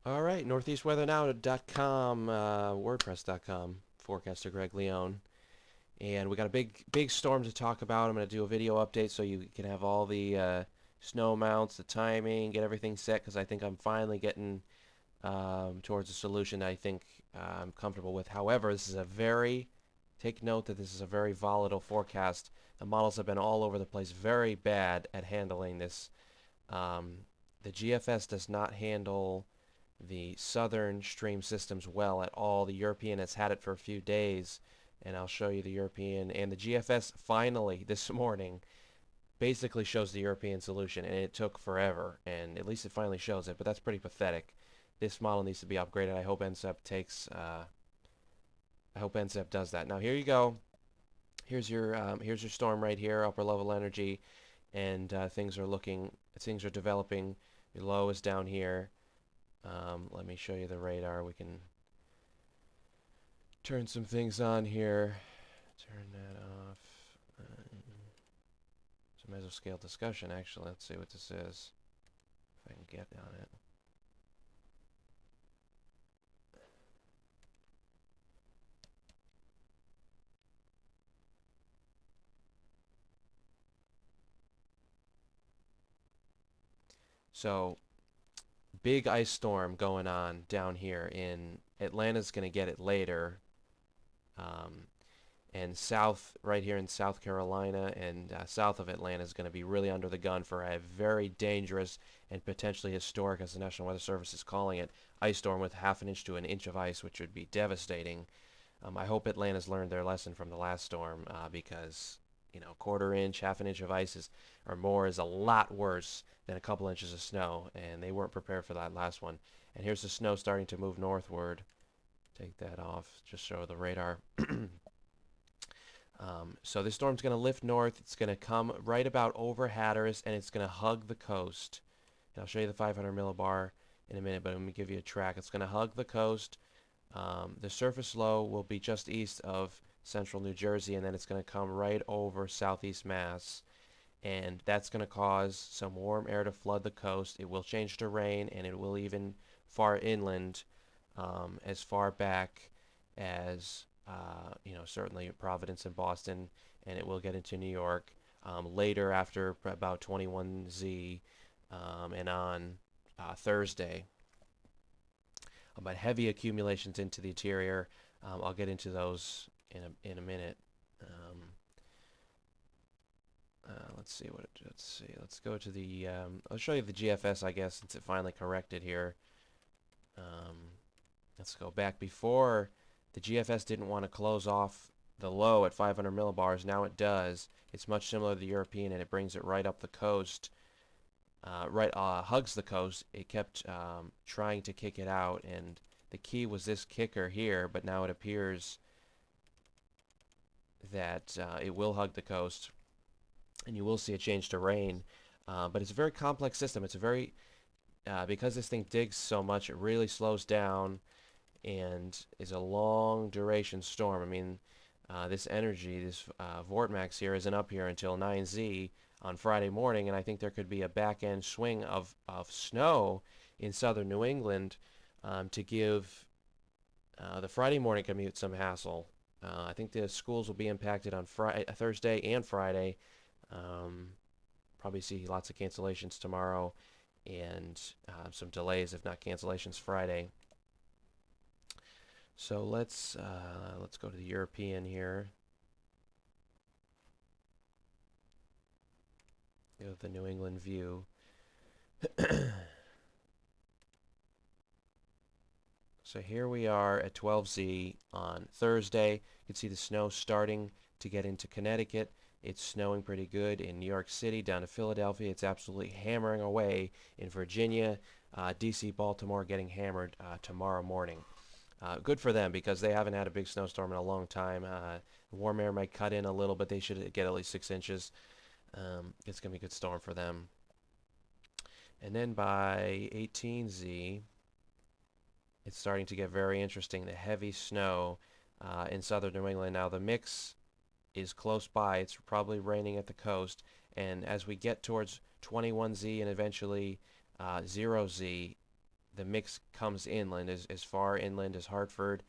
All right, northeastweathernow.com, wordpress.com, forecaster Greg Leone. And we got a big storm to talk about. I'm going to do a video update so you can have all the snow amounts, the timing, get everything set because I think I'm finally getting towards a solution that I think I'm comfortable with. However, take note that this is a very volatile forecast. The models have been all over the place, very bad at handling this. Um, the GFS does not handle the southern stream systems well at all. The European has had it for a few days, and I'll show you the European. And the GFS finally this morning basically shows the European solution, and it took forever, and at least it finally shows it, but that's pretty pathetic. This model needs to be upgraded. I hope NCEP does that. Now here you go. Here's your storm right here, upper level energy, and things are developing. Your low is down here. Let me show you the radar. We can turn some things on here. Turn that off. It's a mesoscale discussion, actually. Let's see what this is. If I can get on it. So, big ice storm going on down here in Atlanta's going to get it later. Um, and right here in South Carolina and south of Atlanta is going to be really under the gun for a very dangerous and potentially historic, as the National Weather Service is calling it, ice storm with half an inch to an inch of ice, which would be devastating. I hope Atlanta's learned their lesson from the last storm because, quarter inch, half an inch of ice or more is a lot worse than a couple inches of snow, and they weren't prepared for that last one. And here's the snow starting to move northward. Take that off, just show the radar. So this storm's going to lift north. It's going to come right about over Hatteras, and it's going to hug the coast. And I'll show you the 500 millibar in a minute, but let me give you a track. It's going to hug the coast. The surface low will be just east of central New Jersey, and then it's going to come right over southeast Mass. And that's going to cause some warm air to flood the coast. It will change to rain, and it will even far inland, as far back as certainly Providence and Boston, and it will get into New York later after about 21Z and on Thursday. But heavy accumulations into the interior. I'll get into those in a minute. Let's see let's see. Let's go to the. I'll show you the GFS, I guess, since it finally corrected here. Let's go back before. The GFS didn't want to close off the low at 500 millibars. Now it does. It's much similar to the European, and it brings it right up the coast. Hugs the coast. It kept trying to kick it out, and the key was this kicker here, but now it appears that it will hug the coast, and you will see a change to rain. But it's a very complex system. It's a very because this thing digs so much, it really slows down and is a long duration storm. I mean, this energy, this Vortmax here isn't up here until 9Z on Friday morning, and I think there could be a back-end swing of snow in southern New England to give the Friday morning commute some hassle. I think the schools will be impacted on Thursday and Friday. Probably see lots of cancellations tomorrow and some delays, if not cancellations, Friday. So let's go to the European here. Go to the New England view. So here we are at 12Z on Thursday. You can see the snow starting to get into Connecticut. It's snowing pretty good in New York City down to Philadelphia. It's absolutely hammering away in Virginia. DC, Baltimore getting hammered tomorrow morning. Good for them because they haven't had a big snowstorm in a long time. Warm air might cut in a little, but they should get at least 6 inches. It's going to be a good storm for them. And then by 18Z, it's starting to get very interesting. The heavy snow in southern New England. Now the mix is close by. It's probably raining at the coast. And as we get towards 21Z and eventually 0Z, the mix comes inland, as far inland as Hartford,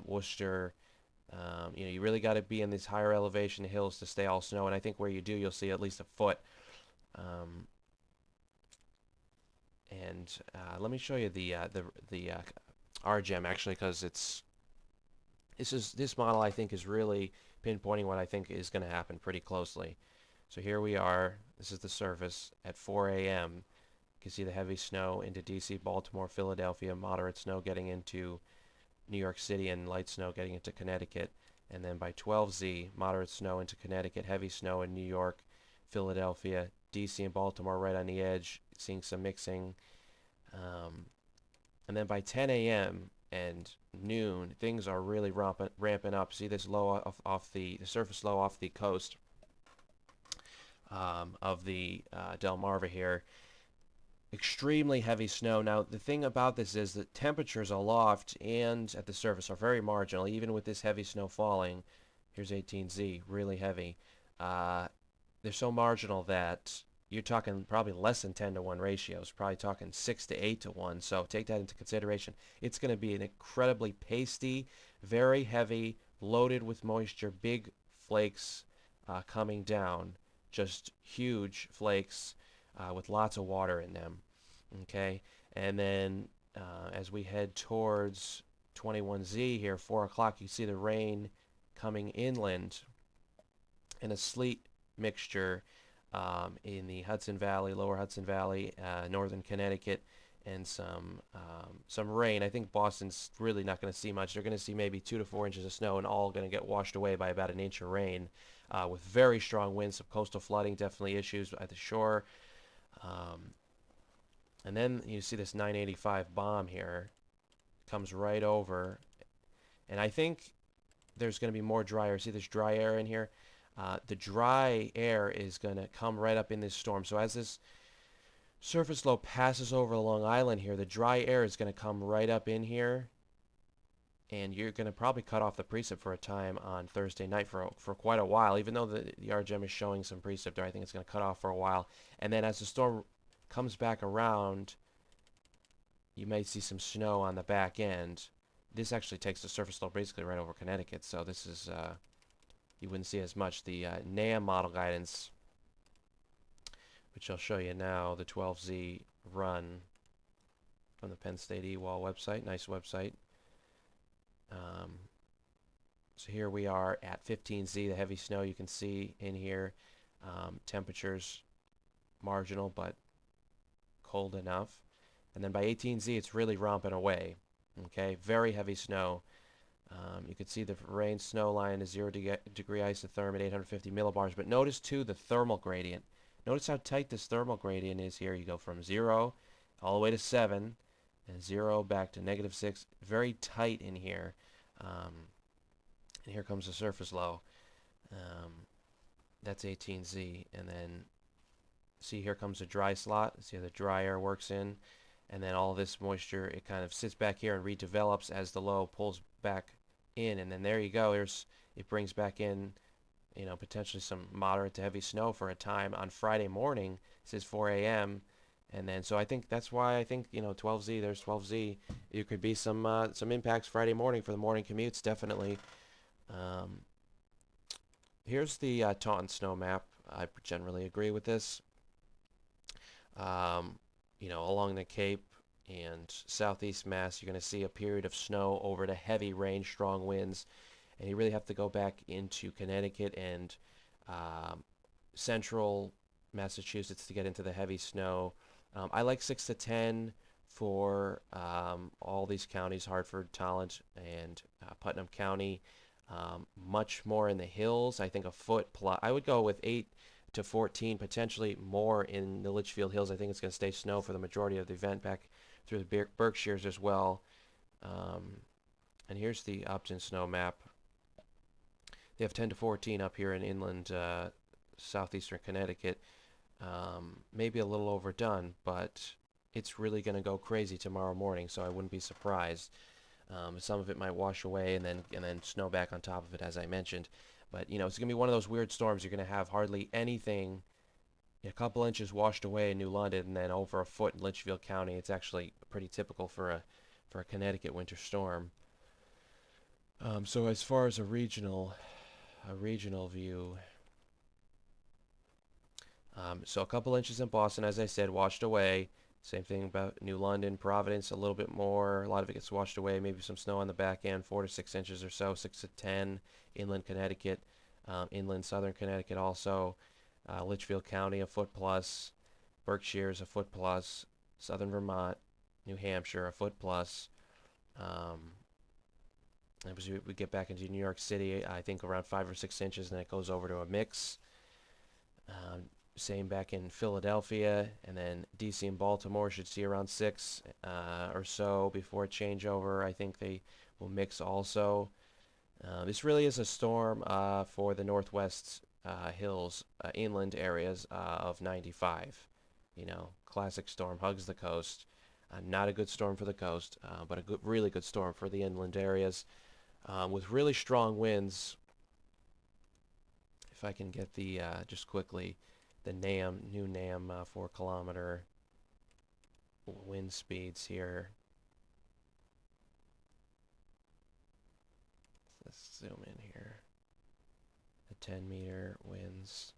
Worcester. You really got to be in these higher elevation hills to stay all snow, and I think where you do, you'll see at least a foot. Um, and let me show you the RGEM actually, because this model I think is really pinpointing what I think is going to happen pretty closely. So here we are. This is the surface at 4 a.m. You can see the heavy snow into DC, Baltimore, Philadelphia, moderate snow getting into New York City, and light snow getting into Connecticut. And then by 12Z, moderate snow into Connecticut, heavy snow in New York, Philadelphia, DC, and Baltimore right on the edge, seeing some mixing. And then by 10 a.m. and noon, things are really ramping up. See this low off the surface low off the coast of the Delmarva here. Extremely heavy snow. Now, the thing about this is that temperatures aloft and at the surface are very marginal, even with this heavy snow falling. Here's 18Z, really heavy. They're so marginal that you're talking probably less than 10 to 1 ratios, probably talking 6 to 8 to 1. So take that into consideration. It's going to be an incredibly pasty, very heavy, loaded with moisture, big flakes coming down, just huge flakes with lots of water in them. Okay, and then as we head towards 21Z here, 4 o'clock, you see the rain coming inland and a sleet mixture in the Hudson Valley, lower Hudson Valley, northern Connecticut, and some rain. I think Boston's really not going to see much. They're going to see maybe 2 to 4 inches of snow, and all going to get washed away by about an inch of rain, with very strong winds. Some coastal flooding, definitely issues at the shore. And then you see this 985 bomb here, comes right over, and I think there's going to be more dry air. See this dry air in here? The dry air is going to come right up in this storm. So as this surface low passes over Long Island here, the dry air is going to come right up in here, and you're going to probably cut off the precip for a time on Thursday night for quite a while. Even though the RGEM is showing some precip there, I think it's going to cut off for a while. And then as the storm comes back around, you may see some snow on the back end. This actually takes the surface low basically right over Connecticut, so this is you wouldn't see as much. The NAM model guidance, which I'll show you now, the 12Z run from the Penn State EWAL website. Nice website. So here we are at 15Z, the heavy snow you can see in here. Temperatures marginal, but cold enough. And then by 18Z, it's really romping away. Okay, very heavy snow. You can see the rain snow line is 0-degree isotherm at 850 millibars. But notice too the thermal gradient. Notice how tight this thermal gradient is here. You go from 0 all the way to 7, and 0 back to -6. Very tight in here. And here comes the surface low. That's 18Z. And then see, here comes the dry slot. See how the dry air works in. And then all this moisture, it kind of sits back here and redevelops as the low pulls back in. And then there you go. It brings back in, potentially some moderate to heavy snow for a time on Friday morning. It says 4 a.m. And then, so I think that's why I think, 12Z, there's 12Z. There could be some impacts Friday morning for the morning commutes, definitely. Here's the Taunton snow map. I generally agree with this. Along the Cape and southeast Mass, you're going to see a period of snow over to heavy rain, strong winds, and you really have to go back into Connecticut and central Massachusetts to get into the heavy snow. I like 6 to 10 for all these counties, Hartford, Talent, and Putnam County. Much more in the hills. I think a foot plus. I would go with 8 to 14, potentially more in the Litchfield Hills. I think it's going to stay snow for the majority of the event, back through the Berkshires as well. And here's the Upton snow map. They have 10 to 14 up here in inland southeastern Connecticut. Maybe a little overdone, but it's really going to go crazy tomorrow morning, so I wouldn't be surprised. Some of it might wash away and then snow back on top of it, as I mentioned. But it's going to be one of those weird storms. You're going to have hardly anything a couple inches washed away in New London, and then over a foot in Litchfield County. It's actually pretty typical for a Connecticut winter storm. So as far as a regional view, so a couple inches in Boston, as I said, washed away. Same thing about New London, Providence, a little bit more. A lot of it gets washed away. Maybe some snow on the back end, 4 to 6 inches or so, 6 to 10. Inland Connecticut, inland southern Connecticut also. Litchfield County, a foot plus. Berkshire's a foot plus. Southern Vermont, New Hampshire, a foot plus. Um, as we get back into New York City, I think around 5 or 6 inches, and then it goes over to a mix. Um, Same back in Philadelphia, and then DC and Baltimore should see around 6 or so before changeover. I think they will mix also. This really is a storm for the Northwest hills, inland areas of 95. You know, classic storm, hugs the coast. Not a good storm for the coast, but a really good storm for the inland areas with really strong winds. If I can get the, just quickly, the new NAM 4 kilometer wind speeds here. Let's zoom in here. The 10-meter winds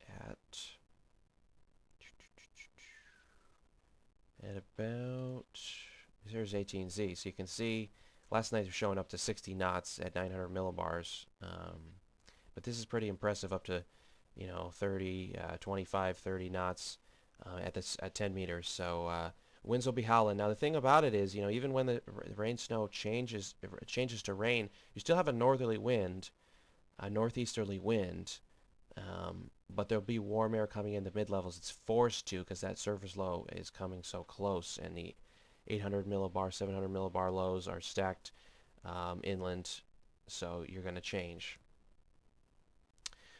at about, here's 18Z. So you can see last night was showing up to 60 knots at 900 millibars. But this is pretty impressive, up to 30, 25, 30 knots at 10 meters. So winds will be howling. Now the thing about it is, even when the rain snow changes to rain, you still have a northerly wind, a northeasterly wind. But there'll be warm air coming in the mid-levels. It's forced to, because that surface low is coming so close, and the 800 millibar, 700 millibar lows are stacked inland, so you're going to change.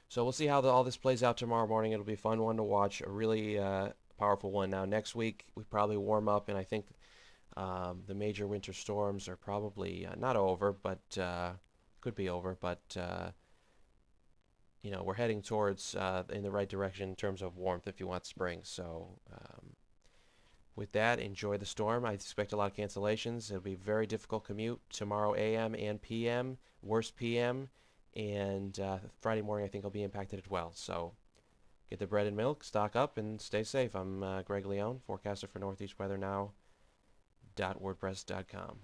So we'll see how all this plays out tomorrow morning. It'll be a fun one to watch, a really powerful one. Now next week we probably warm up, and I think the major winter storms are probably not over, but could be over, but we're heading towards in the right direction in terms of warmth if you want spring. So with that, enjoy the storm. I expect a lot of cancellations. It'll be a very difficult commute tomorrow AM and PM, worst PM. And Friday morning, I think I'll be impacted as well. So get the bread and milk, stock up, and stay safe. I'm Greg Leone, forecaster for Northeast Weather Now.wordpress.com.